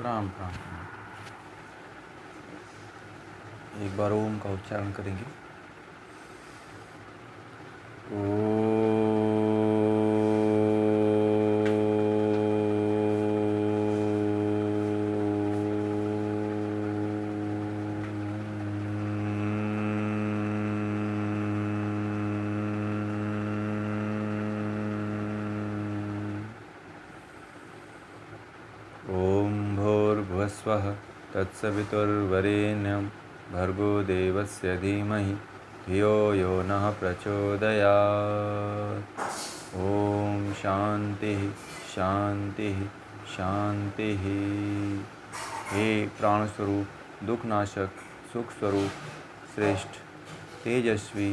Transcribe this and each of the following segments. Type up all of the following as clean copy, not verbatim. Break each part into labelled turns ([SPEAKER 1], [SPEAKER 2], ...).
[SPEAKER 1] प्रणाम प्रणाम प्रणाम। एक बार ओम का उच्चारण करेंगे। ओम भूर्भुवस्वः तत्सवितुर्वरेण्यं भर्गो देवस्य धीमहि धियो यो नः प्रचोदयात्। ओम शांति शांति शांति। हे प्राण स्वरूप, दुखनाशक, सुख स्वरूप, श्रेष्ठ, तेजस्वी,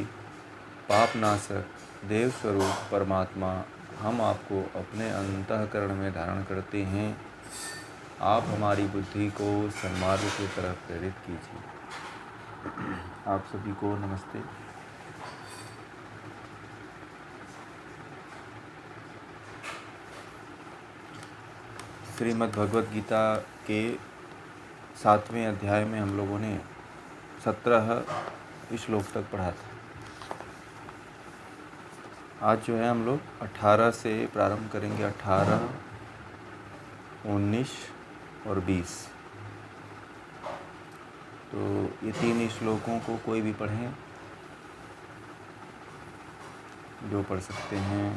[SPEAKER 1] पापनाशक, देव स्वरूप परमात्मा, हम आपको अपने अंतःकरण में धारण करते हैं। आप हमारी बुद्धि को सन्मार्ग की तरफ प्रेरित कीजिए। आप सभी को नमस्ते। श्रीमद् भगवद गीता के 7वें अध्याय में हम लोगों ने 17 श्लोक तक पढ़ा था। आज जो है हम लोग 18 से प्रारंभ करेंगे। 18, 19 और 20। तो ये 3 श्लोकों को कोई भी पढ़ें, जो पढ़ सकते हैं।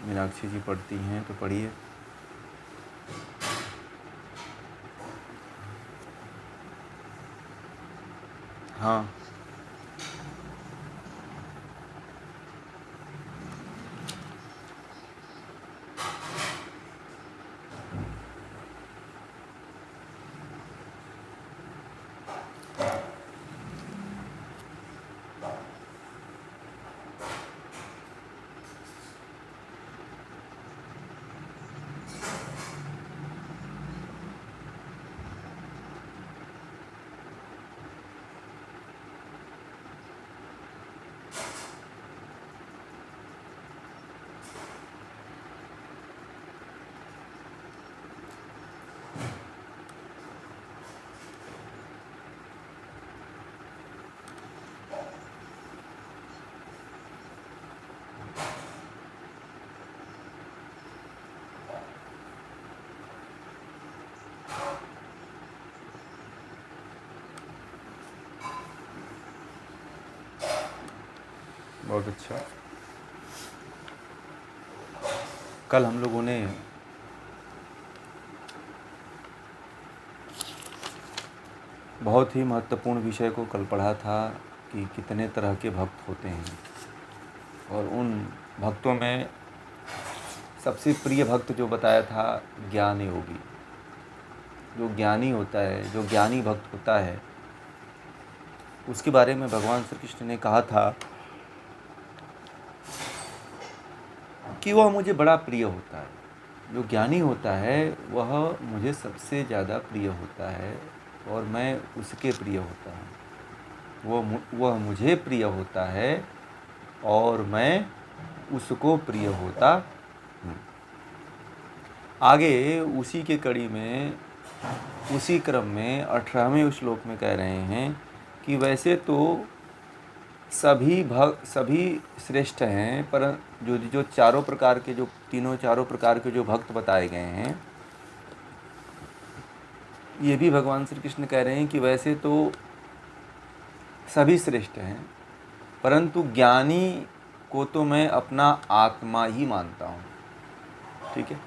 [SPEAKER 1] मीनाक्षी जी पढ़ती हैं तो पढ़िए। हाँ, बहुत अच्छा। कल हम लोगों ने बहुत ही महत्वपूर्ण विषय को कल पढ़ा था कि कितने तरह के भक्त होते हैं, और उन भक्तों में सबसे प्रिय भक्त जो बताया था, ज्ञान योगी। जो ज्ञानी होता है, जो ज्ञानी भक्त होता है, उसके बारे में भगवान श्री कृष्ण ने कहा था कि वह मुझे बड़ा प्रिय होता है। जो ज्ञानी होता है वह मुझे सबसे ज़्यादा प्रिय होता है और मैं उसके प्रिय होता हूँ। वह मुझे प्रिय होता है और मैं उसको प्रिय होता हूँ। आगे उसी के कड़ी में, उसी क्रम में 18वें श्लोक में कह रहे हैं कि वैसे तो सभी श्रेष्ठ हैं, पर जो चारों प्रकार के, जो चारों प्रकार के जो भक्त बताए गए हैं, ये भी भगवान श्री कृष्ण कह रहे हैं कि वैसे तो सभी श्रेष्ठ हैं, परंतु ज्ञानी को तो मैं अपना आत्मा ही मानता हूँ। ठीक है।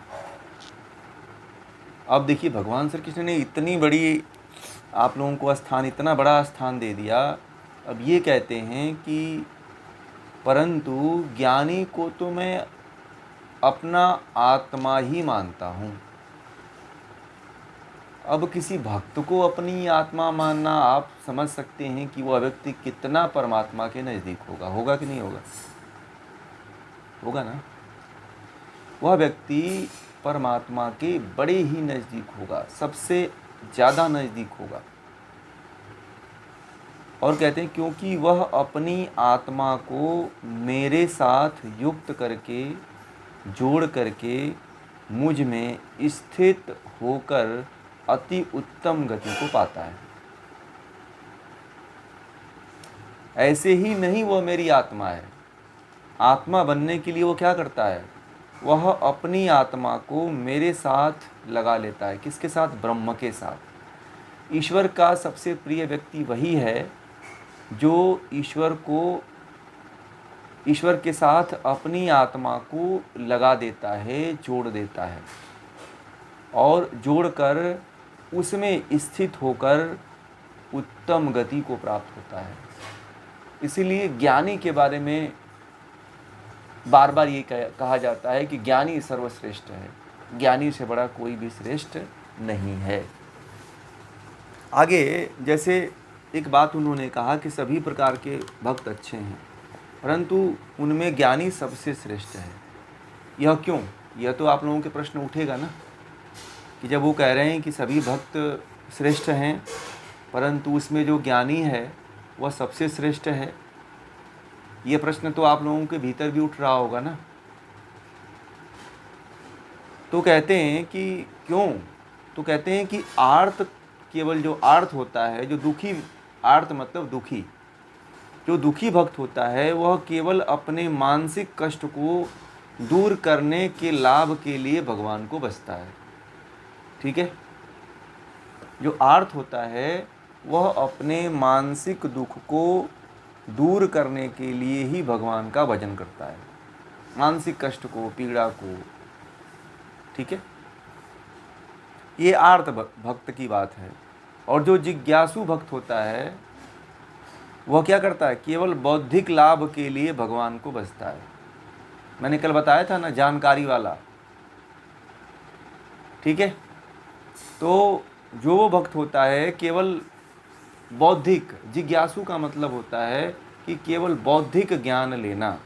[SPEAKER 1] अब देखिए, भगवान श्री कृष्ण ने इतनी बड़ी आप लोगों को स्थान, इतना बड़ा स्थान दे दिया। अब ये कहते हैं कि परंतु ज्ञानी को तो मैं अपना आत्मा ही मानता हूँ। अब किसी भक्त को अपनी आत्मा मानना, आप समझ सकते हैं कि वह व्यक्ति कितना परमात्मा के नज़दीक होगा। होगा कि नहीं होगा? होगा ना। वह व्यक्ति परमात्मा के बड़े ही नज़दीक होगा, सबसे ज़्यादा नज़दीक होगा। और कहते हैं क्योंकि वह अपनी आत्मा को मेरे साथ युक्त करके, जोड़ करके, मुझ में स्थित होकर अति उत्तम गति को पाता है। ऐसे ही नहीं वह मेरी आत्मा है। आत्मा बनने के लिए वो क्या करता है? वह अपनी आत्मा को मेरे साथ लगा लेता है। किसके साथ? ब्रह्म के साथ। ईश्वर का सबसे प्रिय व्यक्ति वही है जो ईश्वर के साथ अपनी आत्मा को लगा देता है, जोड़ देता है और जोड़कर उसमें स्थित होकर उत्तम गति को प्राप्त होता है। इसीलिए ज्ञानी के बारे में बार बार ये कहा जाता है कि ज्ञानी सर्वश्रेष्ठ है। ज्ञानी से बड़ा कोई भी श्रेष्ठ नहीं है। आगे जैसे एक बात उन्होंने कहा कि सभी प्रकार के भक्त अच्छे हैं, परंतु उनमें ज्ञानी सबसे श्रेष्ठ है। यह क्यों? यह तो आप लोगों के प्रश्न उठेगा ना कि जब वो कह रहे हैं कि सभी भक्त श्रेष्ठ हैं, परंतु उसमें जो ज्ञानी है वह सबसे श्रेष्ठ है। ये प्रश्न तो आप लोगों के भीतर भी उठ रहा होगा ना। तो कहते हैं कि क्यों? तो कहते हैं कि आर्त, केवल जो आर्त होता है, जो दुखी, आर्त मतलब दुखी, जो दुखी भक्त होता है वह केवल अपने मानसिक कष्ट को दूर करने के लाभ के लिए भगवान को बसता है। ठीक है? जो आर्त होता है वह अपने मानसिक दुख को दूर करने के लिए ही भगवान का भजन करता है, मानसिक कष्ट को, पीड़ा को। ठीक है? ये आर्त भक्त की बात है। और जो जिज्ञासु भक्त होता है वह क्या करता है? केवल बौद्धिक लाभ के लिए भगवान को भजता है। मैंने कल बताया था ना, जानकारी वाला। ठीक है? तो जो वो भक्त होता है केवल बौद्धिक, जिज्ञासु का मतलब होता है कि केवल बौद्धिक ज्ञान लेना,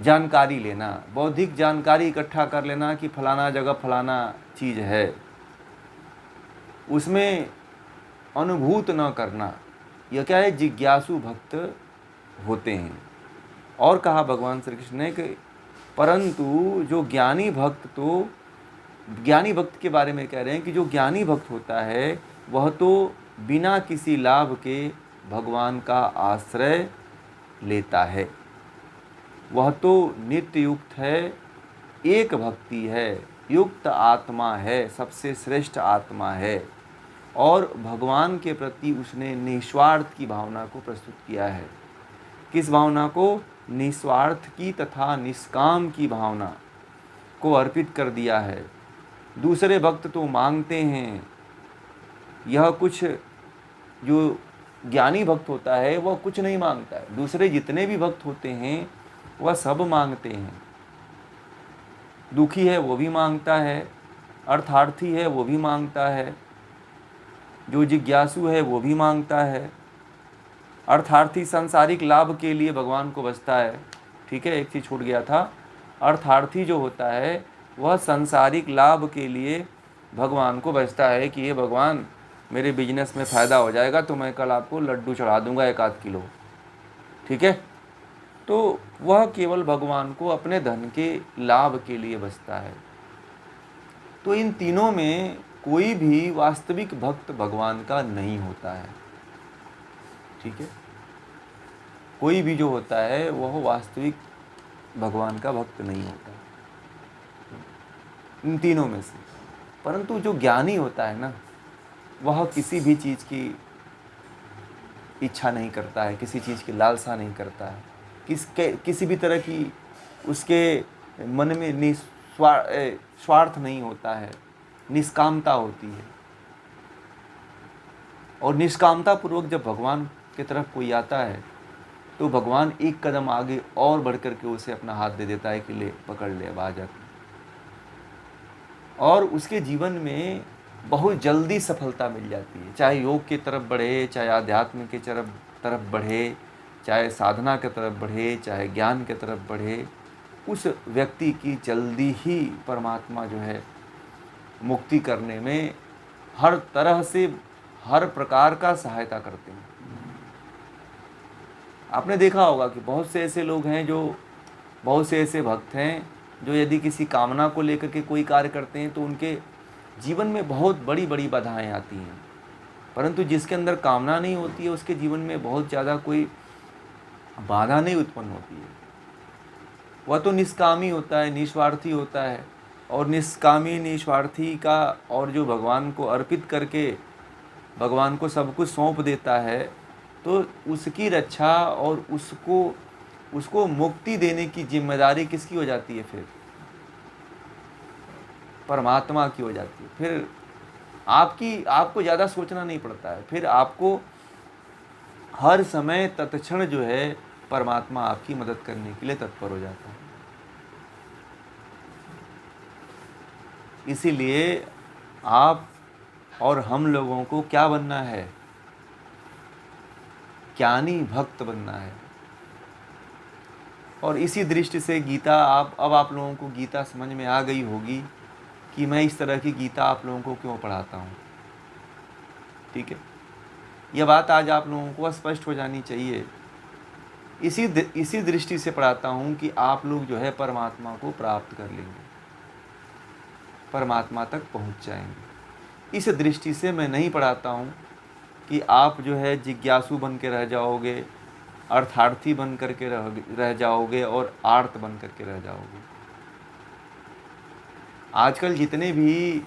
[SPEAKER 1] जानकारी लेना, बौद्धिक जानकारी इकट्ठा कर लेना कि फलाना जगह फलाना चीज़ है, उसमें अनुभूत न करना। यह क्या है? जिज्ञासु भक्त होते हैं। और कहा भगवान श्री कृष्ण ने कि परंतु जो ज्ञानी भक्त, तो ज्ञानी भक्त के बारे में कह रहे हैं कि जो ज्ञानी भक्त होता है वह तो बिना किसी लाभ के भगवान का आश्रय लेता है। वह तो नित्य युक्त है, एक भक्ति है, युक्त आत्मा है, सबसे श्रेष्ठ आत्मा है। और भगवान के प्रति उसने निस्वार्थ की भावना को प्रस्तुत किया है। किस भावना को? निस्वार्थ की तथा निष्काम की भावना को अर्पित कर दिया है। दूसरे भक्त तो मांगते हैं, यह कुछ, जो ज्ञानी भक्त होता है वह कुछ नहीं मांगता है। दूसरे जितने भी भक्त होते हैं वह सब मांगते हैं। दुखी है वो भी मांगता है, अर्थार्थी है वो भी मांगता है, जो जिज्ञासु है वो भी मांगता है। अर्थार्थी सांसारिक लाभ के लिए भगवान को बसता है। ठीक है? एक चीज़ छूट गया था। अर्थार्थी जो होता है वह सांसारिक लाभ के लिए भगवान को बसता है कि ये भगवान, मेरे बिजनेस में फ़ायदा हो जाएगा तो मैं कल आपको लड्डू चढ़ा दूंगा 1 आध किलो। ठीक है? तो वह केवल भगवान को अपने धन के लाभ के लिए बसता है। तो इन तीनों में कोई भी वास्तविक भक्त भगवान का नहीं होता है। ठीक है? कोई भी जो होता है वह वास्तविक भगवान का भक्त नहीं होता इन तीनों में से। परंतु जो ज्ञानी होता है ना, वह किसी भी चीज़ की इच्छा नहीं करता है, किसी चीज़ की लालसा नहीं करता है, किसी भी तरह की उसके मन में स्वार्थ नहीं होता है, निष्कामता होती है। और निष्कामता पूर्वक जब भगवान की तरफ कोई आता है तो भगवान एक कदम आगे और बढ़ कर के उसे अपना हाथ दे देता है कि ले, पकड़ ले, अब आ जा। और उसके जीवन में बहुत जल्दी सफलता मिल जाती है, चाहे योग की तरफ बढ़े, चाहे आध्यात्म की तरफ बढ़े, चाहे साधना की तरफ बढ़े, चाहे ज्ञान की तरफ बढ़े। उस व्यक्ति की जल्दी ही परमात्मा जो है मुक्ति करने में हर तरह से, हर प्रकार का सहायता करते हैं। आपने देखा होगा कि बहुत से ऐसे लोग हैं, बहुत से ऐसे भक्त हैं जो यदि किसी कामना को लेकर के कोई कार्य करते हैं तो उनके जीवन में बहुत बड़ी बड़ी बाधाएं आती हैं, परंतु जिसके अंदर कामना नहीं होती है उसके जीवन में बहुत ज़्यादा कोई बाधा नहीं उत्पन्न होती है। वह तो निष्कामी होता है, निस्वार्थी होता है, और निष्कामी निस्वार्थी का और जो भगवान को अर्पित करके भगवान को सब कुछ सौंप देता है, तो उसकी रक्षा और उसको मुक्ति देने की जिम्मेदारी किसकी हो जाती है? फिर परमात्मा की हो जाती है। फिर आपको ज़्यादा सोचना नहीं पड़ता है, फिर आपको हर समय तत्क्षण जो है परमात्मा आपकी मदद करने के लिए तत्पर हो जाता है। इसीलिए आप और हम लोगों को क्या बनना है? ज्ञानी भक्त बनना है। और इसी दृष्टि से गीता अब आप लोगों को गीता समझ में आ गई होगी कि मैं इस तरह की गीता आप लोगों को क्यों पढ़ाता हूँ। ठीक है, यह बात आज आप लोगों को स्पष्ट हो जानी चाहिए। इसी दृष्टि से पढ़ाता हूँ कि आप लोग जो है परमात्मा को प्राप्त कर लेंगे, परमात्मा तक पहुँच जाएंगे। इस दृष्टि से मैं नहीं पढ़ाता हूँ कि आप जो है जिज्ञासु बन के रह जाओगे, अर्थार्थी बन करके रह जाओगे और आर्त बन करके रह जाओगे। आजकल जितने भी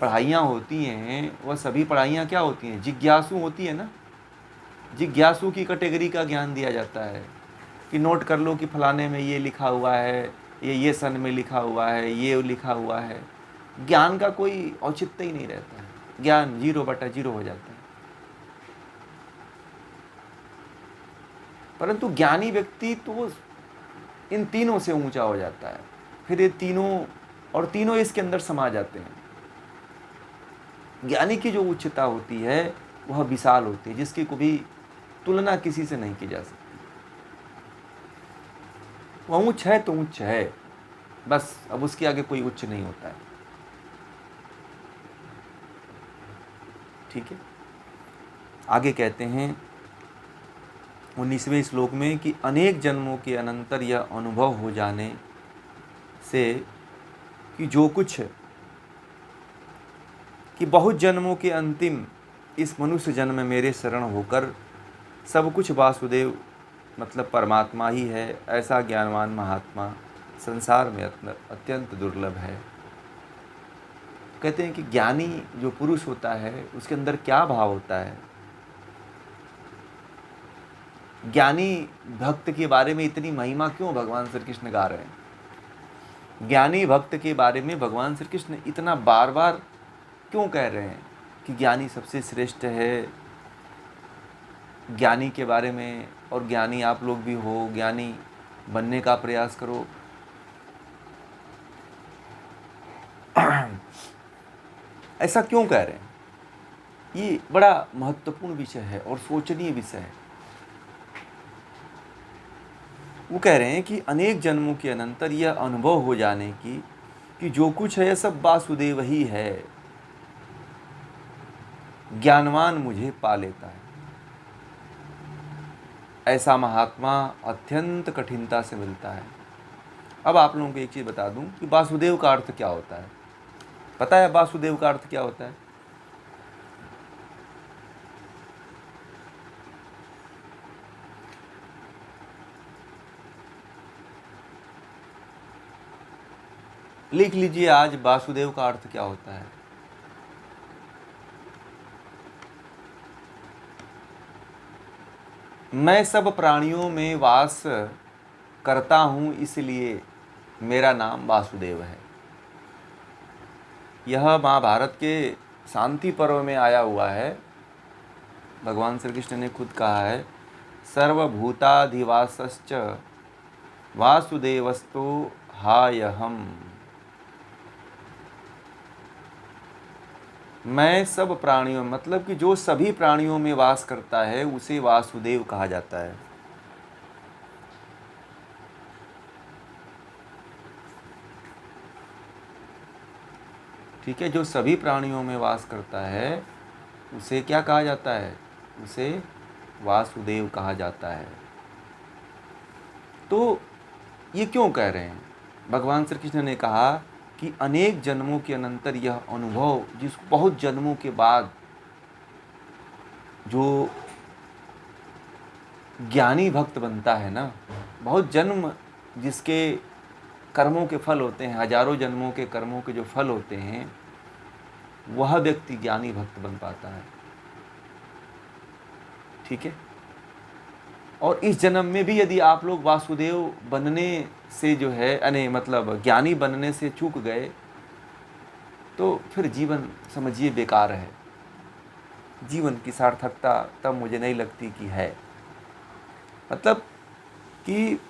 [SPEAKER 1] पढ़ाइयाँ होती हैं वह सभी पढ़ाइयाँ क्या होती हैं? जिज्ञासु होती है ना। जिज्ञासु की कैटेगरी का ज्ञान दिया जाता है कि नोट कर लो कि फलाने में ये लिखा हुआ है, ये सन में लिखा हुआ है, ये लिखा हुआ है। ज्ञान का कोई औचित्य ही नहीं रहता है, ज्ञान 0/0 हो जाता है। परंतु ज्ञानी व्यक्ति तो इन तीनों से ऊंचा हो जाता है। फिर ये तीनों इसके अंदर समा जाते हैं। ज्ञानी की जो उच्चता होती है वह विशाल होती है, जिसकी कभी तुलना किसी से नहीं की जा सकती। वह उच्च है तो उच्च है, बस अब उसके आगे कोई उच्च नहीं होता है। ठीक है, आगे कहते हैं 19वें श्लोक में कि अनेक जन्मों के अनंतर यह अनुभव हो जाने से कि जो कुछ कि बहुत जन्मों के अंतिम इस मनुष्य जन्म में मेरे शरण होकर सब कुछ वासुदेव मतलब परमात्मा ही है, ऐसा ज्ञानवान महात्मा संसार में अत्यंत दुर्लभ है। कहते हैं कि ज्ञानी जो पुरुष होता है उसके अंदर क्या भाव होता है? ज्ञानी भक्त के बारे में इतनी महिमा क्यों भगवान श्री कृष्ण गा रहे हैं? ज्ञानी भक्त के बारे में भगवान श्री कृष्ण इतना बार बार क्यों कह रहे हैं कि ज्ञानी सबसे श्रेष्ठ है? ज्ञानी के बारे में, और ज्ञानी आप लोग भी हो, ज्ञानी बनने का प्रयास करो। ऐसा क्यों कह रहे हैं? ये बड़ा महत्वपूर्ण विषय है और सोचनीय विषय है। वो कह रहे हैं कि अनेक जन्मों के अनंतर यह अनुभव हो जाने की कि जो कुछ है सब वासुदेव ही है, ज्ञानवान मुझे पा लेता है, ऐसा महात्मा अत्यंत कठिनता से मिलता है। अब आप लोगों को एक चीज़ बता दूं कि वासुदेव का अर्थ क्या होता है। पता है वासुदेव का अर्थ क्या होता है? लिख लीजिए आज वासुदेव का अर्थ क्या होता है। मैं सब प्राणियों में वास करता हूँ, इसलिए मेरा नाम वासुदेव है। यह महाभारत के शांति पर्व में आया हुआ है। भगवान श्री कृष्ण ने खुद कहा है, सर्वभूताधिवासश्च वासुदेवस्तु हायहम्। मैं सब प्राणियों मतलब कि जो सभी प्राणियों में वास करता है उसे वासुदेव कहा जाता है। ठीक है, जो सभी प्राणियों में वास करता है उसे क्या कहा जाता है? उसे वासुदेव कहा जाता है। तो ये क्यों कह रहे हैं? भगवान श्री कृष्ण ने कहा कि अनेक जन्मों के अनंतर यह अनुभव, जिस बहुत जन्मों के बाद जो ज्ञानी भक्त बनता है ना, बहुत जन्म जिसके कर्मों के फल होते हैं, हजारों जन्मों के कर्मों के जो फल होते हैं, वह व्यक्ति ज्ञानी भक्त बन पाता है। ठीक है। और इस जन्म में भी यदि आप लोग वासुदेव बनने से जो है मतलब ज्ञानी बनने से चूक गए, तो फिर जीवन समझिए बेकार है। जीवन की सार्थकता तब मुझे नहीं लगती कि है। मतलब कि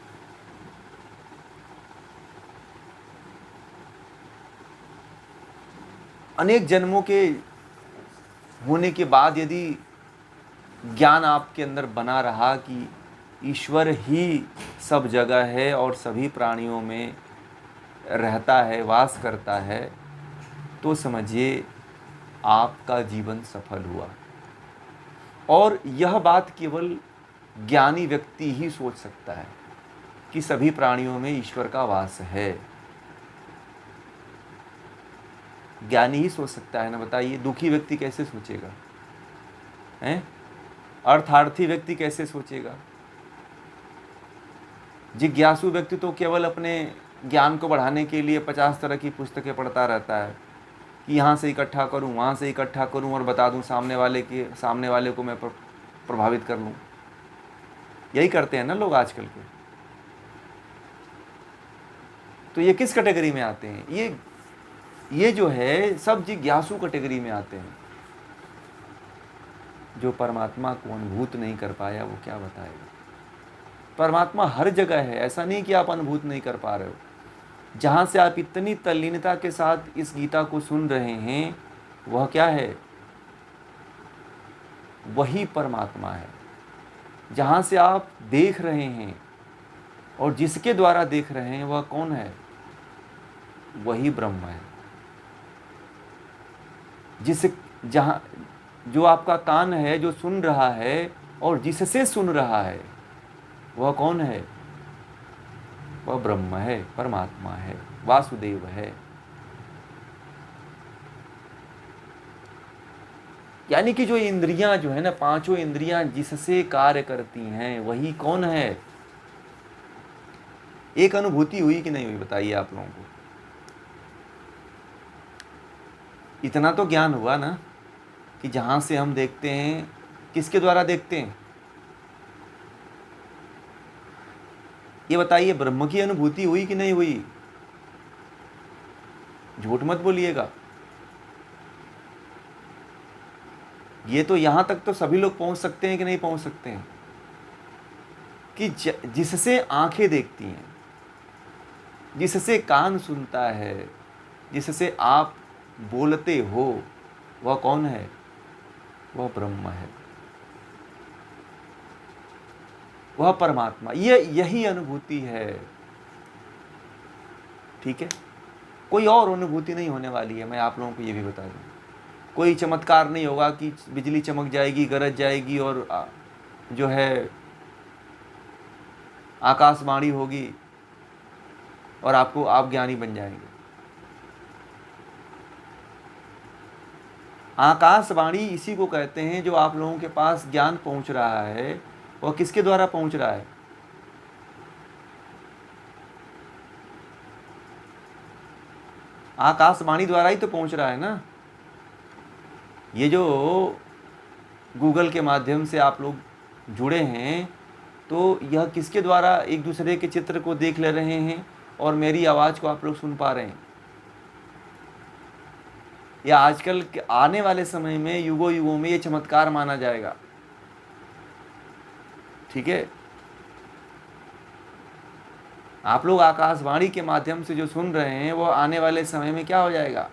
[SPEAKER 1] अनेक जन्मों के होने के बाद यदि ज्ञान आपके अंदर बना रहा कि ईश्वर ही सब जगह है और सभी प्राणियों में रहता है, वास करता है, तो समझिए आपका जीवन सफल हुआ। और यह बात केवल ज्ञानी व्यक्ति ही सोच सकता है कि सभी प्राणियों में ईश्वर का वास है। ज्ञानी ही सोच सकता है ना, बताइए। दुखी व्यक्ति कैसे सोचेगा? हैं? अर्थार्थी व्यक्ति कैसे सोचेगा? जिज्ञासु व्यक्ति तो केवल अपने ज्ञान को बढ़ाने के लिए 50 तरह की पुस्तकें पढ़ता रहता है कि यहाँ से इकट्ठा करूँ, वहाँ से इकट्ठा करूँ और बता दूँ सामने वाले को मैं प्रभावित कर लूँ। यही करते हैं ना लोग आजकल के। तो ये किस कैटेगरी में आते हैं? ये जो है सब जिज्ञासु कैटेगरी में आते हैं। जो परमात्मा को अनुभूत नहीं कर पाया वो क्या बताएगा? परमात्मा हर जगह है, ऐसा नहीं कि आप अनुभूत नहीं कर पा रहे हो। जहाँ से आप इतनी तल्लीनता के साथ इस गीता को सुन रहे हैं, वह क्या है? वही परमात्मा है। जहाँ से आप देख रहे हैं और जिसके द्वारा देख रहे हैं, वह कौन है? वही ब्रह्म है। जहाँ जो आपका कान है, जो सुन रहा है और जिससे सुन रहा है, वह कौन है? वह ब्रह्म है, परमात्मा है, वासुदेव है। यानी कि जो इंद्रियां जो है ना, पांचों इंद्रियां जिससे कार्य करती हैं, वही कौन है? एक अनुभूति हुई कि नहीं हुई, बताइए आप लोगों को। इतना तो ज्ञान हुआ ना कि जहां से हम देखते हैं, किसके द्वारा देखते हैं? ये बताइए, ब्रह्म की अनुभूति हुई कि नहीं हुई? झूठ मत बोलिएगा। ये तो यहां तक तो सभी लोग पहुंच सकते हैं कि नहीं पहुंच सकते हैं कि जिससे आंखें देखती हैं, जिससे कान सुनता है, जिससे आप बोलते हो, वह कौन है? वह ब्रह्म है, वह परमात्मा। यही अनुभूति है। ठीक है। कोई और अनुभूति नहीं होने वाली है, मैं आप लोगों को ये भी बता दूं। कोई चमत्कार नहीं होगा कि बिजली चमक जाएगी, गरज जाएगी और जो है आकाशवाणी होगी और आप ज्ञानी बन जाएंगे। आकाशवाणी इसी को कहते हैं जो आप लोगों के पास ज्ञान पहुंच रहा है, वह किसके द्वारा पहुंच रहा है? आकाशवाणी द्वारा ही तो पहुंच रहा है ना। ये जो गूगल के माध्यम से आप लोग जुड़े हैं, तो यह किसके द्वारा एक दूसरे के चित्र को देख ले रहे हैं और मेरी आवाज़ को आप लोग सुन पा रहे हैं? या आजकल के आने वाले समय में युगों युगों में ये चमत्कार माना जाएगा। ठीक है। आप लोग आकाशवाणी के माध्यम से जो सुन रहे हैं, वो आने वाले समय में क्या हो जाएगा?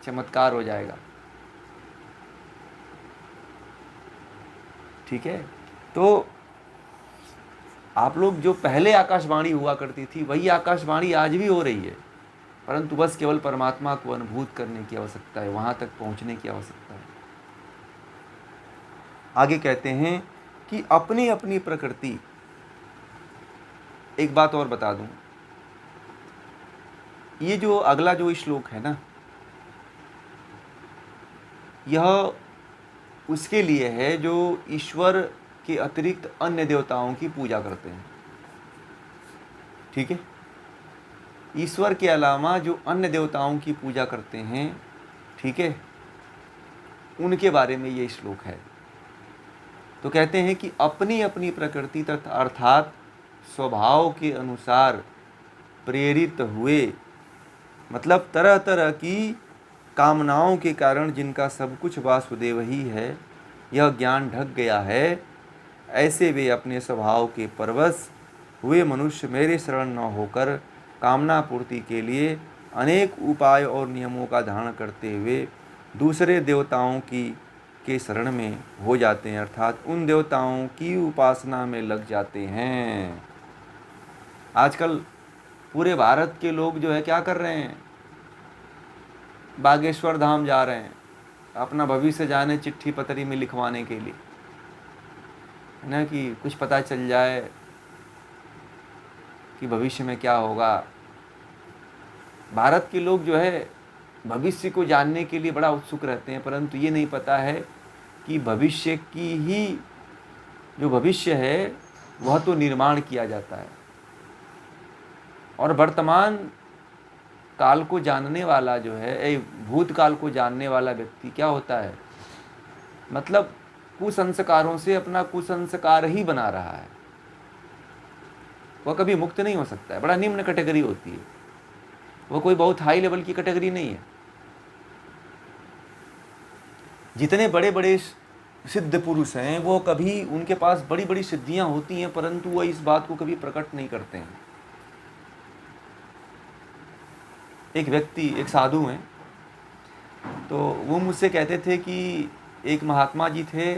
[SPEAKER 1] चमत्कार हो जाएगा। ठीक है। तो आप लोग जो पहले आकाशवाणी हुआ करती थी, वही आकाशवाणी आज भी हो रही है, परंतु बस केवल परमात्मा को अनुभूत करने की आवश्यकता है, वहां तक पहुंचने की आवश्यकता है। आगे कहते हैं कि अपनी अपनी प्रकृति। एक बात और बता दूं, ये जो अगला जो श्लोक है ना, यह उसके लिए है जो ईश्वर के अतिरिक्त अन्य देवताओं की पूजा करते हैं। ठीक है, ईश्वर के अलावा जो अन्य देवताओं की पूजा करते हैं, ठीक है, उनके बारे में ये श्लोक है। तो कहते हैं कि अपनी अपनी प्रकृति तथा अर्थात स्वभाव के अनुसार प्रेरित हुए, मतलब तरह तरह की कामनाओं के कारण जिनका सब कुछ वासुदेव ही है, यह ज्ञान ढक गया है, ऐसे वे अपने स्वभाव के परवश हुए मनुष्य मेरे शरण न होकर कामना पूर्ति के लिए अनेक उपाय और नियमों का धारण करते हुए दूसरे देवताओं के शरण में हो जाते हैं, अर्थात उन देवताओं की उपासना में लग जाते हैं। आजकल पूरे भारत के लोग जो है क्या कर रहे हैं, बागेश्वर धाम जा रहे हैं अपना भविष्य जाने चिट्ठी पत्री में लिखवाने के लिए, है ना, कि कुछ पता चल जाए कि भविष्य में क्या होगा। भारत के लोग जो है भविष्य को जानने के लिए बड़ा उत्सुक रहते हैं, परंतु ये नहीं पता है कि भविष्य की ही जो भविष्य है वह तो निर्माण किया जाता है, और वर्तमान काल को जानने वाला जो है, भूतकाल को जानने वाला व्यक्ति क्या होता है, मतलब कुसंस्कारों से अपना कुसंस्कार ही बना रहा है, वह कभी मुक्त नहीं हो सकता है। बड़ा निम्न कैटेगरी होती है, वो कोई बहुत हाई लेवल की कैटेगरी नहीं है। जितने बड़े बड़े सिद्ध पुरुष हैं वो कभी, उनके पास बड़ी बड़ी सिद्धियां होती हैं, परंतु वो इस बात को कभी प्रकट नहीं करते हैं। एक व्यक्ति, एक साधु हैं, तो वो मुझसे कहते थे कि एक महात्मा जी थे,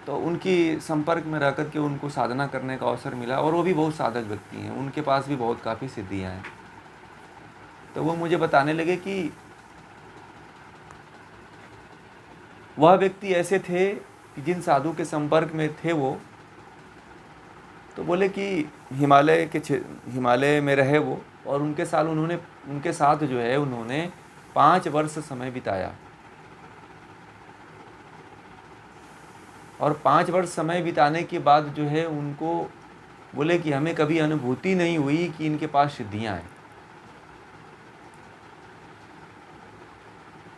[SPEAKER 1] तो उनकी संपर्क में रह कर के उनको साधना करने का अवसर मिला, और वो भी बहुत साधक व्यक्ति हैं, उनके पास भी बहुत काफ़ी सिद्धियां हैं। तो वो मुझे बताने लगे कि वह व्यक्ति ऐसे थे कि जिन साधु के संपर्क में थे वो, तो बोले कि हिमालय में रहे वो, और उनके साथ जो है उन्होंने 5 वर्ष समय बिताया, और 5 वर्ष समय बिताने के बाद जो है उनको बोले कि हमें कभी अनुभूति नहीं हुई कि इनके पास सिद्धियां हैं।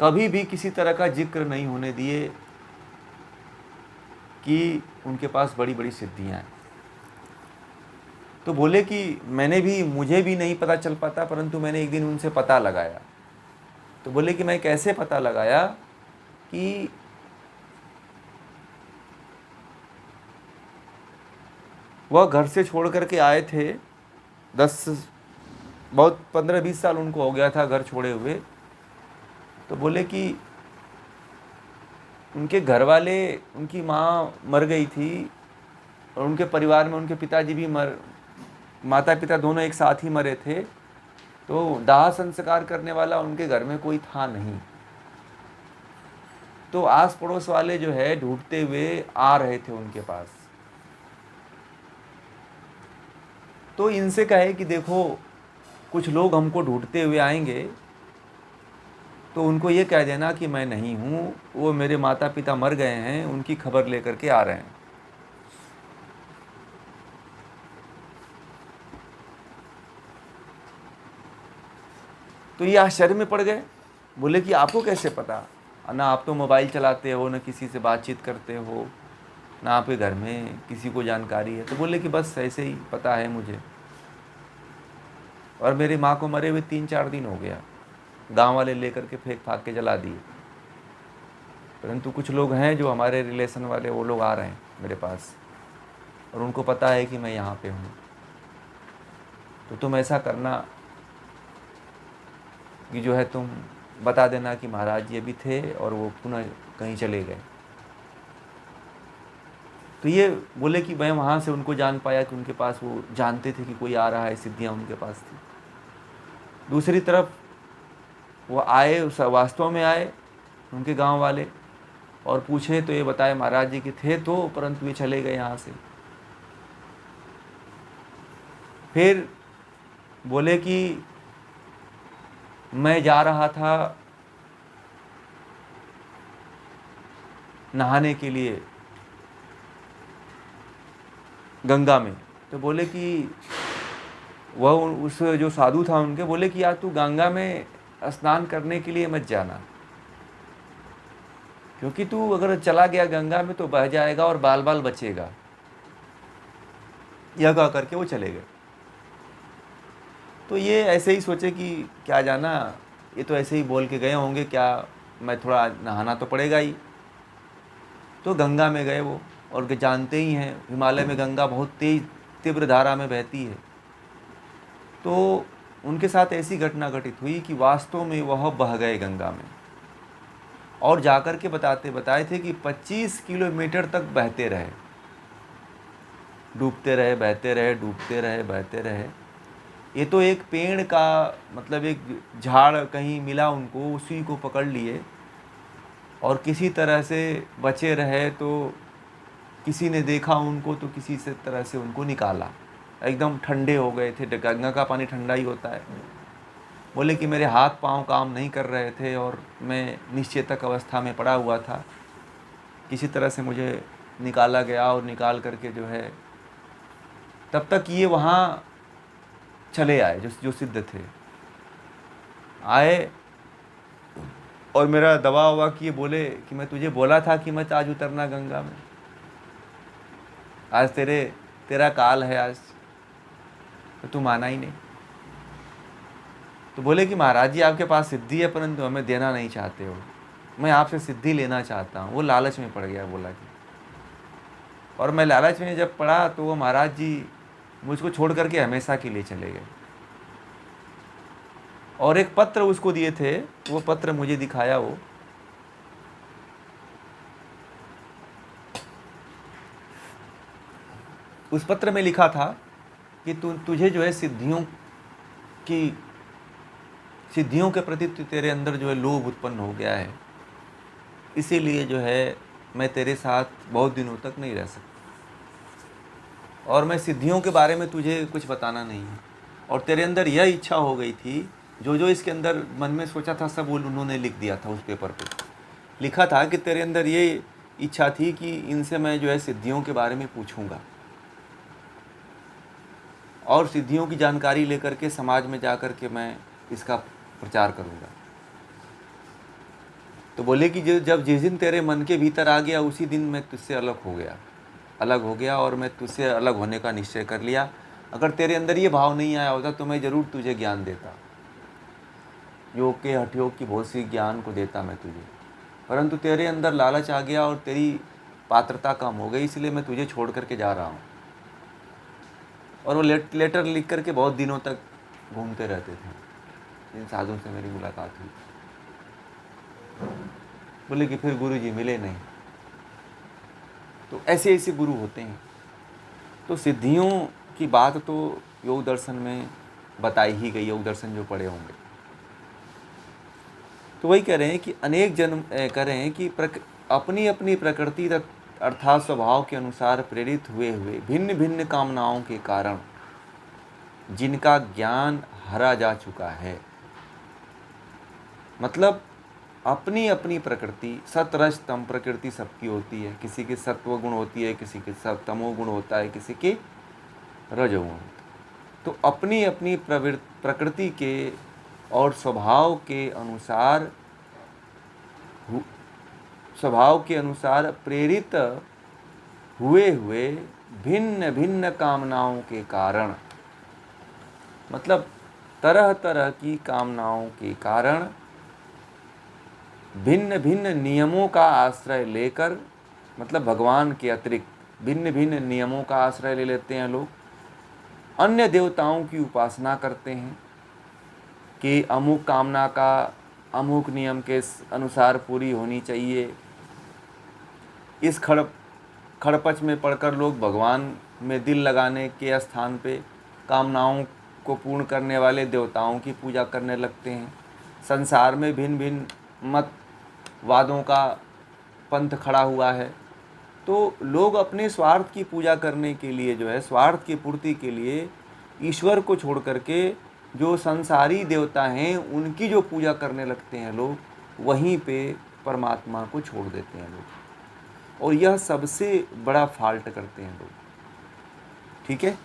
[SPEAKER 1] कभी भी किसी तरह का जिक्र नहीं होने दिए कि उनके पास बड़ी बड़ी सिद्धियां हैं। तो बोले कि मुझे भी नहीं पता चल पाता, परंतु मैंने एक दिन उनसे पता लगाया। तो बोले कि मैं कैसे पता लगाया कि वह घर से छोड़ करके आए थे, 15-20 साल उनको हो गया था घर छोड़े हुए। तो बोले कि उनके घर वाले, उनकी माँ मर गई थी, और उनके परिवार में उनके पिताजी भी माता पिता दोनों एक साथ ही मरे थे, तो दाह संस्कार करने वाला उनके घर में कोई था नहीं। तो आस पड़ोस वाले जो है ढूंढते हुए आ रहे थे उनके पास। तो इनसे कहे कि देखो, कुछ लोग हमको ढूंढते हुए आएंगे, तो उनको ये कह देना कि मैं नहीं हूँ, वो मेरे माता पिता मर गए हैं, उनकी खबर लेकर के आ रहे हैं। तो ये आश्चर्य में पड़ गए। बोले कि आपको कैसे पता? ना आप तो मोबाइल चलाते हो, ना किसी से बातचीत करते हो, ना आपके घर में किसी को जानकारी है। तो बोले कि बस ऐसे ही पता है मुझे, और मेरी माँ को मरे हुए 3-4 दिन हो गया, गांव वाले लेकर के फेंक फाक के जला दिए। परंतु कुछ लोग हैं जो हमारे रिलेशन वाले, वो लोग आ रहे हैं मेरे पास, और उनको पता है कि मैं यहाँ पे हूँ। तो तुम ऐसा करना कि जो है तुम बता देना कि महाराज जी अभी थे और वो पुनः कहीं चले गए। तो ये बोले कि मैं वहाँ से उनको जान पाया कि उनके पास, वो जानते थे कि कोई आ रहा है, सिद्धियाँ उनके पास थी। दूसरी तरफ वो आए, वास्तव में आए उनके गांव वाले, और पूछे तो ये बताए महाराज जी के थे तो, परंतु ये चले गए यहाँ से। फिर बोले कि मैं जा रहा था नहाने के लिए गंगा में। तो बोले कि वह उस जो साधु था उनके बोले कि यार तू गंगा में स्नान करने के लिए मत जाना, क्योंकि तू अगर चला गया गंगा में तो बह जाएगा और बाल बाल बचेगा। यह कह करके वो चले गए। तो ये ऐसे ही सोचे कि क्या जाना, ये तो ऐसे ही बोल के गए होंगे, क्या मैं थोड़ा नहाना तो पड़ेगा ही। तो गंगा में गए वो, और जानते ही हैं हिमालय में गंगा बहुत तेज तीव्र धारा में बहती है। तो उनके साथ ऐसी घटना घटित हुई कि वास्तव में वह बह गए गंगा में, और जाकर के बताए थे कि 25 किलोमीटर तक बहते रहे, डूबते रहे, बहते रहे, डूबते रहे, बहते रहे। ये तो एक पेड़ का मतलब एक झाड़ कहीं मिला उनको, उसी को पकड़ लिए और किसी तरह से बचे रहे। तो किसी ने देखा उनको तो किसी से तरह से उनको निकाला। एकदम ठंडे हो गए थे, गंगा का पानी ठंडा ही होता है। बोले कि मेरे हाथ पांव काम नहीं कर रहे थे और मैं निश्चेतक अवस्था में पड़ा हुआ था। किसी तरह से मुझे निकाला गया और निकाल करके जो है, तब तक ये वहाँ चले आए जो सिद्ध थे, आए और मेरा दवा हुआ कि ये बोले कि मैं तुझे बोला था कि मत आज उतरना गंगा में, आज तेरा काल है आज, तो तू माना ही नहीं। तो बोले कि महाराज जी आपके पास सिद्धि है परंतु हमें देना नहीं चाहते हो, मैं आपसे सिद्धि लेना चाहता हूँ। वो लालच में पड़ गया, बोला कि, और मैं लालच में जब पड़ा तो वो महाराज जी मुझको छोड़ करके हमेशा के लिए चले गए। और एक पत्र उसको दिए थे, वो पत्र मुझे दिखाया। वो उस पत्र में लिखा था कि तुझे जो है सिद्धियों के प्रति तेरे अंदर जो है लोभ उत्पन्न हो गया है, इसीलिए जो है मैं तेरे साथ बहुत दिनों तक नहीं रह सकता, और मैं सिद्धियों के बारे में तुझे कुछ बताना नहीं है। और तेरे अंदर यह इच्छा हो गई थी, जो इसके अंदर मन में सोचा था सब उन्होंने लिख दिया था उस पेपर पे। लिखा था कि तेरे अंदर ये इच्छा थी कि इनसे मैं जो है सिद्धियों के बारे में पूछूंगा और सिद्धियों की जानकारी लेकर के समाज में जा कर के मैं इसका प्रचार करूंगा। तो बोले कि जब जिस दिन तेरे मन के भीतर आ गया उसी दिन मैं तुझसे अलग हो गया और मैं तुझसे अलग होने का निश्चय कर लिया। अगर तेरे अंदर ये भाव नहीं आया होता तो मैं ज़रूर तुझे ज्ञान देता, योग के हठ योग की बहुत सी ज्ञान को देता मैं तुझे, परंतु तेरे अंदर लालच आ गया और तेरी पात्रता कम हो गई, इसलिए मैं तुझे छोड़ करके जा रहा हूँ। और वो लेटर लिख करके बहुत दिनों तक घूमते रहते थे। इन साधुओं से मेरी मुलाकात हुई। बोले कि फिर गुरु जी मिले नहीं। तो ऐसे ऐसे गुरु होते हैं। तो सिद्धियों की बात तो योग दर्शन में बताई ही गई, योग दर्शन जो पढ़े होंगे। तो वही कह रहे हैं कि अनेक जन्म कह रहे हैं कि अपनी अपनी प्रकृति अर्थात स्वभाव के अनुसार प्रेरित हुए भिन्न भिन्न कामनाओं के कारण जिनका ज्ञान हरा जा चुका है, मतलब अपनी अपनी प्रकृति, सतरज तम प्रकृति सबकी होती है। किसी की सत्व गुण होती है, किसी के तमो गुण होता है, किसी के रजोगुण होता है। तो अपनी अपनी प्रकृति के और स्वभाव के अनुसार प्रेरित हुए भिन्न भिन्न कामनाओं के कारण, मतलब तरह तरह की कामनाओं के कारण भिन्न भिन्न नियमों का आश्रय लेकर, मतलब भगवान के अतिरिक्त भिन्न भिन्न नियमों का आश्रय ले लेते हैं लोग, अन्य देवताओं की उपासना करते हैं कि अमुक कामना का अमुक नियम के अनुसार पूरी होनी चाहिए। इस खड़पच में पढ़कर लोग भगवान में दिल लगाने के स्थान पे कामनाओं को पूर्ण करने वाले देवताओं की पूजा करने लगते हैं। संसार में भिन्न भिन्न मतवादों का पंथ खड़ा हुआ है। तो लोग अपने स्वार्थ की पूजा करने के लिए जो है, स्वार्थ की पूर्ति के लिए ईश्वर को छोड़ करके जो संसारी देवता हैं उनकी जो पूजा करने लगते हैं लोग, वहीं पे परमात्मा को छोड़ देते हैं लोग, और यह सबसे बड़ा फॉल्ट करते हैं लोग। ठीक है,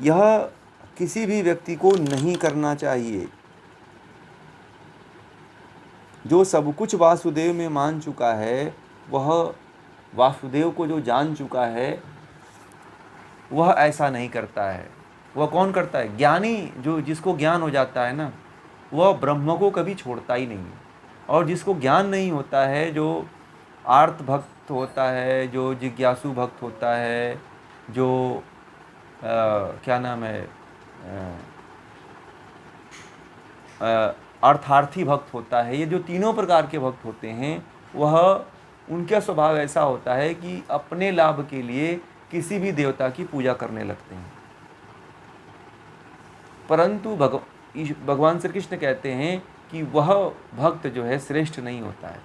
[SPEAKER 1] यह किसी भी व्यक्ति को नहीं करना चाहिए। जो सब कुछ वासुदेव में मान चुका है, वह वासुदेव को जो जान चुका है, वह ऐसा नहीं करता है। वह कौन करता है? ज्ञानी, जो जिसको ज्ञान हो जाता है ना, वह ब्रह्म को कभी छोड़ता ही नहीं है। और जिसको ज्ञान नहीं होता है, जो आर्त भक्त होता है, जो जिज्ञासु भक्त होता है, जो क्या नाम है, अर्थार्थी भक्त होता है, ये जो तीनों प्रकार के भक्त होते हैं, वह उनका स्वभाव ऐसा होता है कि अपने लाभ के लिए किसी भी देवता की पूजा करने लगते हैं। परंतु भगवान श्री कृष्ण कहते हैं कि वह भक्त जो है श्रेष्ठ नहीं होता है,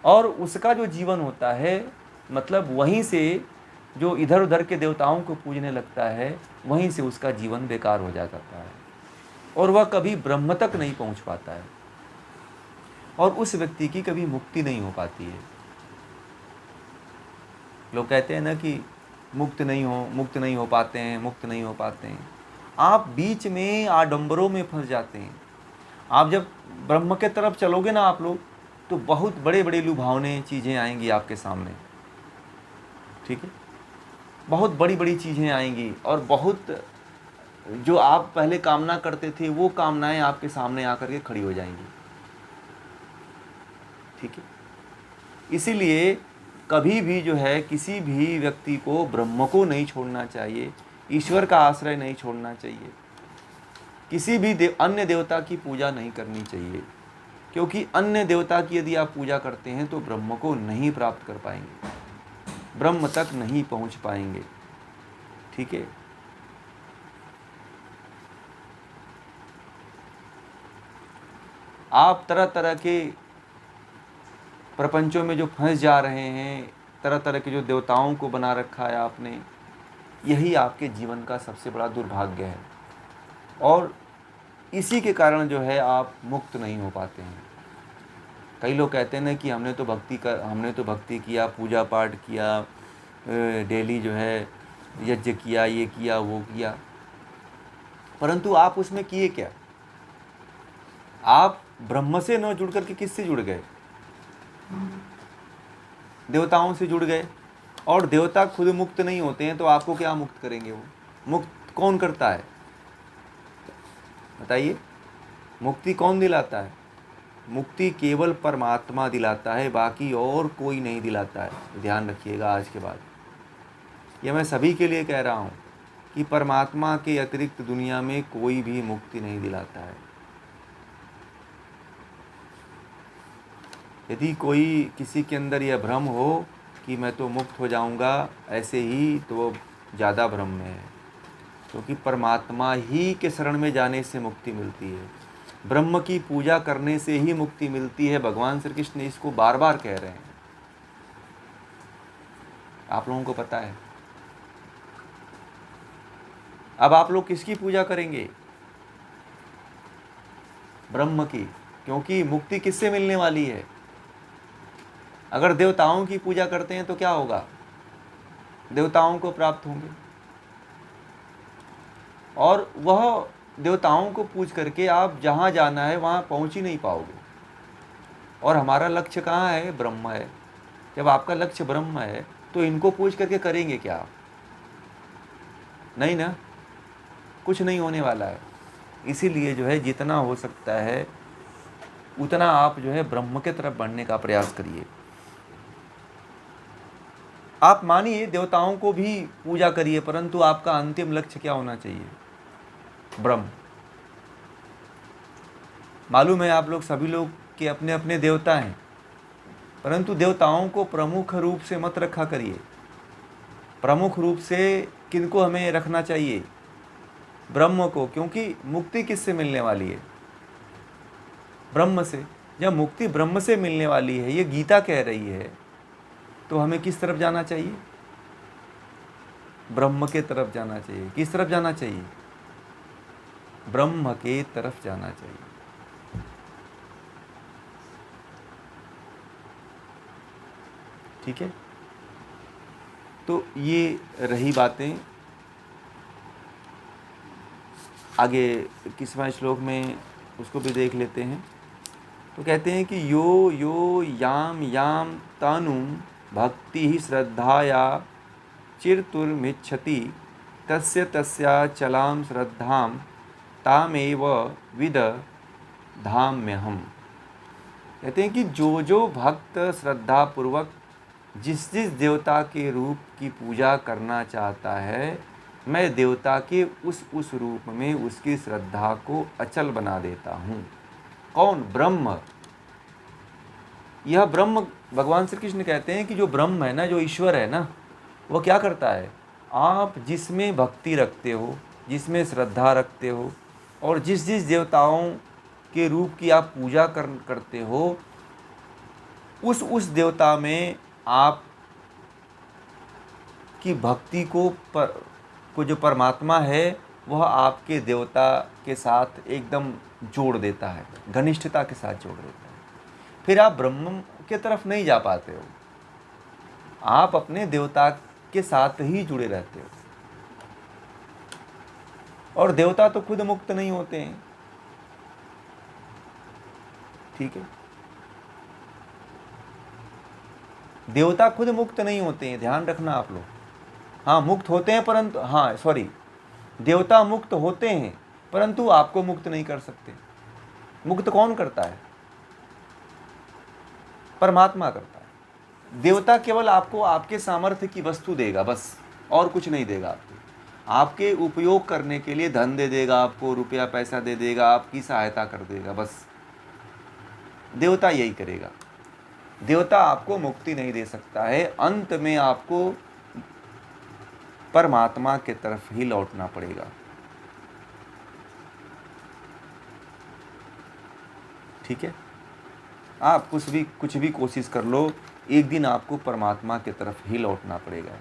[SPEAKER 1] और उसका जो जीवन होता है, मतलब वहीं से जो इधर उधर के देवताओं को पूजने लगता है, वहीं से उसका जीवन बेकार हो जाता है, और वह कभी ब्रह्म तक नहीं पहुंच पाता है, और उस व्यक्ति की कभी मुक्ति नहीं हो पाती है। लोग कहते हैं ना कि मुक्त नहीं हो पाते हैं। आप बीच में आडंबरों में फंस जाते हैं। आप जब ब्रह्म के तरफ चलोगे ना आप लोग, तो बहुत बड़े बड़े लुभावने चीज़ें आएंगी आपके सामने। ठीक है, बहुत बड़ी बड़ी चीज़ें आएंगी, और बहुत जो आप पहले कामना करते थे, वो कामनाएं आपके सामने आकर के खड़ी हो जाएंगी। ठीक है, इसीलिए कभी भी जो है किसी भी व्यक्ति को ब्रह्म को नहीं छोड़ना चाहिए, ईश्वर का आश्रय नहीं छोड़ना चाहिए, किसी भी अन्य देवता की पूजा नहीं करनी चाहिए, क्योंकि अन्य देवता की यदि आप पूजा करते हैं तो ब्रह्म को नहीं प्राप्त कर पाएंगे, ब्रह्म तक नहीं पहुंच पाएंगे। ठीक है, आप तरह तरह के प्रपंचों में जो फंस जा रहे हैं, तरह तरह के जो देवताओं को बना रखा है आपने, यही आपके जीवन का सबसे बड़ा दुर्भाग्य है, और इसी के कारण जो है आप मुक्त नहीं हो पाते हैं। कई लोग कहते हैं ना कि हमने तो भक्ति किया, पूजा पाठ किया, डेली जो है यज्ञ किया, ये किया, वो किया, परंतु आप उसमें किए क्या? आप ब्रह्म से न जुड़ करके किससे जुड़ गए? देवताओं से जुड़ गए, और देवता खुद मुक्त नहीं होते हैं, तो आपको क्या मुक्त करेंगे? वो मुक्त कौन करता है बताइए? मुक्ति कौन दिलाता है? मुक्ति केवल परमात्मा दिलाता है, बाकी और कोई नहीं दिलाता है। ध्यान रखिएगा आज के बाद, यह मैं सभी के लिए कह रहा हूँ कि परमात्मा के अतिरिक्त दुनिया में कोई भी मुक्ति नहीं दिलाता है। यदि कोई किसी के अंदर यह भ्रम हो कि मैं तो मुक्त हो जाऊंगा ऐसे ही, तो वो ज़्यादा भ्रम में है, क्योंकि परमात्मा ही के शरण में जाने से मुक्ति मिलती है, ब्रह्म की पूजा करने से ही मुक्ति मिलती है। भगवान श्री कृष्ण इसको बार बार कह रहे हैं, आप लोगों को पता है। अब आप लोग किसकी पूजा करेंगे? ब्रह्म की, क्योंकि मुक्ति किससे मिलने वाली है? अगर देवताओं की पूजा करते हैं तो क्या होगा? देवताओं को प्राप्त होंगे, और वह देवताओं को पूज करके आप जहाँ जाना है वहाँ पहुँच ही नहीं पाओगे। और हमारा लक्ष्य कहाँ है? ब्रह्म है। जब आपका लक्ष्य ब्रह्म है तो इनको पूज करके करेंगे क्या? नहीं ना, कुछ नहीं होने वाला है। इसीलिए जो है जितना हो सकता है उतना आप जो है ब्रह्म के तरफ बढ़ने का प्रयास करिए। आप मानिए देवताओं को भी पूजा करिए, परंतु आपका अंतिम लक्ष्य क्या होना चाहिए? ब्रह्म। मालूम है आप लोग सभी लोग के अपने अपने देवता हैं, परंतु देवताओं को प्रमुख रूप से मत रखा करिए। प्रमुख रूप से किनको हमें रखना चाहिए? ब्रह्म को, क्योंकि मुक्ति किससे मिलने वाली है? ब्रह्म से। जब मुक्ति ब्रह्म से मिलने वाली है, ये गीता कह रही है, तो हमें किस तरफ जाना चाहिए? ब्रह्म के तरफ जाना चाहिए। किस तरफ जाना चाहिए? ब्रह्म के तरफ जाना चाहिए। ठीक है, तो ये रही बातें। आगे 21वां श्लोक में उसको भी देख लेते हैं। तो कहते हैं कि यो यो याम याम तनु भक्ति श्रद्धाया चिर्तुर्मिच्छति तस्य तस्या चलाम श्रद्धां तामेव विद धाम्यहम्। कहते हैं कि जो जो भक्त श्रद्धा पूर्वक जिस जिस देवता के रूप की पूजा करना चाहता है, मैं देवता के उस रूप में उसकी श्रद्धा को अचल बना देता हूँ। कौन? ब्रह्म। यह ब्रह्म, भगवान श्री कृष्ण कहते हैं कि जो ब्रह्म है ना, जो ईश्वर है ना, वह क्या करता है? आप जिसमें भक्ति रखते हो, जिसमें श्रद्धा रखते हो, और जिस जिस देवताओं के रूप की आप पूजा करते हो, उस देवता में आप की भक्ति को जो परमात्मा है वह आपके देवता के साथ एकदम जोड़ देता है, घनिष्ठता के साथ जोड़ देता है। फिर आप ब्रह्म के तरफ नहीं जा पाते हो, आप अपने देवता के साथ ही जुड़े रहते हो। और देवता तो खुद मुक्त नहीं होते हैं। ठीक है, देवता खुद मुक्त नहीं होते हैं, ध्यान रखना आप लोग। हाँ, मुक्त होते हैं, परंतु देवता मुक्त होते हैं परंतु आपको मुक्त नहीं कर सकते। मुक्त कौन करता है? परमात्मा करता है। देवता केवल आपको आपके सामर्थ्य की वस्तु देगा, बस, और कुछ नहीं देगा आपको। आपके उपयोग करने के लिए धन दे देगा, आपको रुपया पैसा दे देगा, आपकी सहायता कर देगा, बस। देवता यही करेगा। देवता आपको मुक्ति नहीं दे सकता है। अंत में आपको परमात्मा के तरफ ही लौटना पड़ेगा। ठीक है, आप कुछ भी कोशिश कर लो, एक दिन आपको परमात्मा के तरफ ही लौटना पड़ेगा।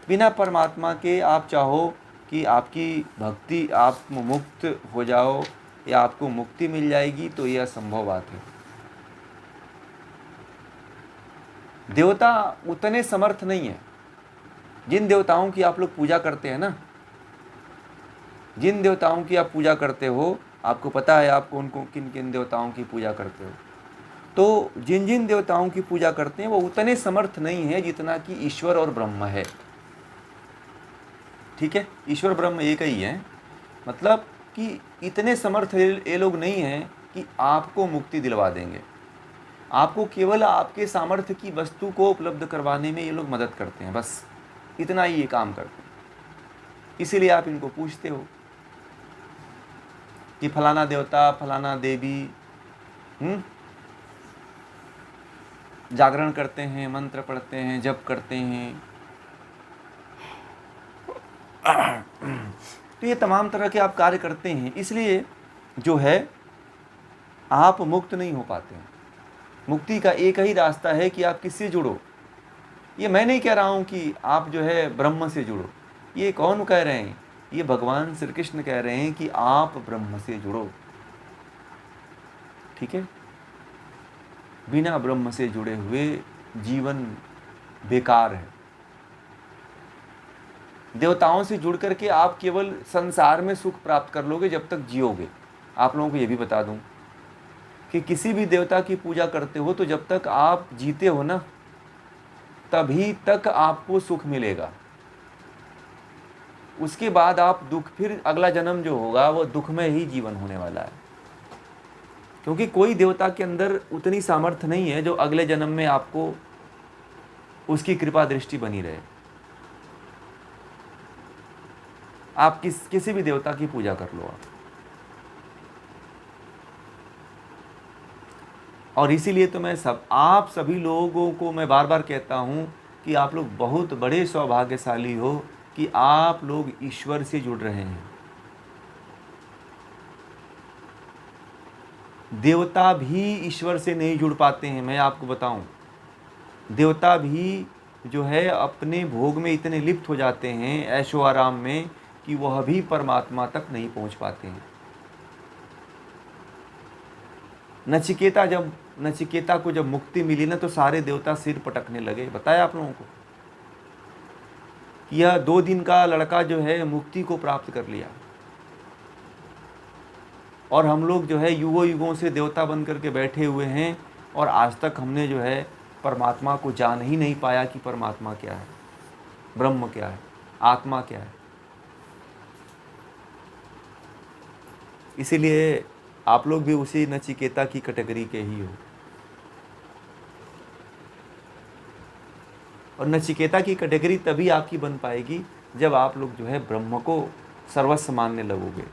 [SPEAKER 1] बिना परमात्मा के आप चाहो कि आपकी भक्ति, आप मुक्त हो जाओ या आपको मुक्ति मिल जाएगी, तो यह असंभव बात है। देवता उतने समर्थ नहीं है। जिन देवताओं की आप लोग पूजा करते हैं ना, जिन देवताओं की आप पूजा करते हो, आपको पता है आप उनको किन किन देवताओं की पूजा करते हो। तो जिन जिन देवताओं की पूजा करते हैं वो उतने समर्थ नहीं है जितना कि ईश्वर और ब्रह्म है। ठीक है, ईश्वर ब्रह्म एक ही है, मतलब कि इतने समर्थ ये लोग नहीं हैं कि आपको मुक्ति दिलवा देंगे। आपको केवल आपके सामर्थ्य की वस्तु को उपलब्ध करवाने में ये लोग मदद करते हैं, बस इतना ही ये काम करते हैं। इसीलिए आप इनको पूछते हो कि फलाना देवता, फलाना देवी, जागरण करते हैं, मंत्र पढ़ते हैं, जप करते हैं। तो ये तमाम तरह के आप कार्य करते हैं, इसलिए जो है आप मुक्त नहीं हो पाते हैं। मुक्ति का एक ही रास्ता है कि आप किससे जुड़ो। ये मैं नहीं कह रहा हूँ कि आप जो है ब्रह्म से जुड़ो। ये कौन कह रहे हैं? ये भगवान श्री कृष्ण कह रहे हैं कि आप ब्रह्म से जुड़ो। ठीक है, बिना ब्रह्म से जुड़े हुए जीवन बेकार है। देवताओं से जुड़ करके आप केवल संसार में सुख प्राप्त कर लोगे जब तक जियोगे। आप लोगों को ये भी बता दूं कि किसी भी देवता की पूजा करते हो तो जब तक आप जीते हो ना, तभी तक आपको सुख मिलेगा। उसके बाद आप दुख, फिर अगला जन्म जो होगा वो दुख में ही जीवन होने वाला है। क्योंकि कोई देवता के अंदर उतनी सामर्थ्य नहीं है जो अगले जन्म में आपको उसकी कृपा दृष्टि बनी रहे। आप किसी भी देवता की पूजा कर लो आप। और इसीलिए तो मैं आप सभी लोगों को मैं बार बार कहता हूँ कि आप लोग बहुत बड़े सौभाग्यशाली हो कि आप लोग ईश्वर से जुड़ रहे हैं। देवता भी ईश्वर से नहीं जुड़ पाते हैं। मैं आपको बताऊं, देवता भी जो है अपने भोग में इतने लिप्त हो जाते हैं, ऐशो आराम में, कि वह भी परमात्मा तक नहीं पहुंच पाते हैं। नचिकेता को जब मुक्ति मिली ना, तो सारे देवता सिर पटकने लगे। बताया आप लोगों को कि यह 2 दिन का लड़का जो है मुक्ति को प्राप्त कर लिया, और हम लोग जो है युगों युगों से देवता बन करके बैठे हुए हैं, और आज तक हमने जो है परमात्मा को जान ही नहीं पाया कि परमात्मा क्या है, ब्रह्म क्या है, आत्मा क्या है। इसीलिए आप लोग भी उसी नचिकेता की कैटेगरी के ही हो। और नचिकेता की कैटेगरी तभी आपकी बन पाएगी जब आप लोग जो है ब्रह्म को सर्वस्व मानने लगोगे।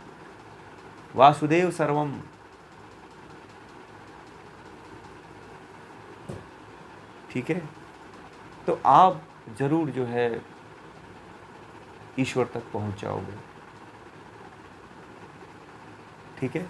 [SPEAKER 1] वासुदेव सर्वम। ठीक है, तो आप जरूर जो है ईश्वर तक पहुंच जाओगे। ठीक है।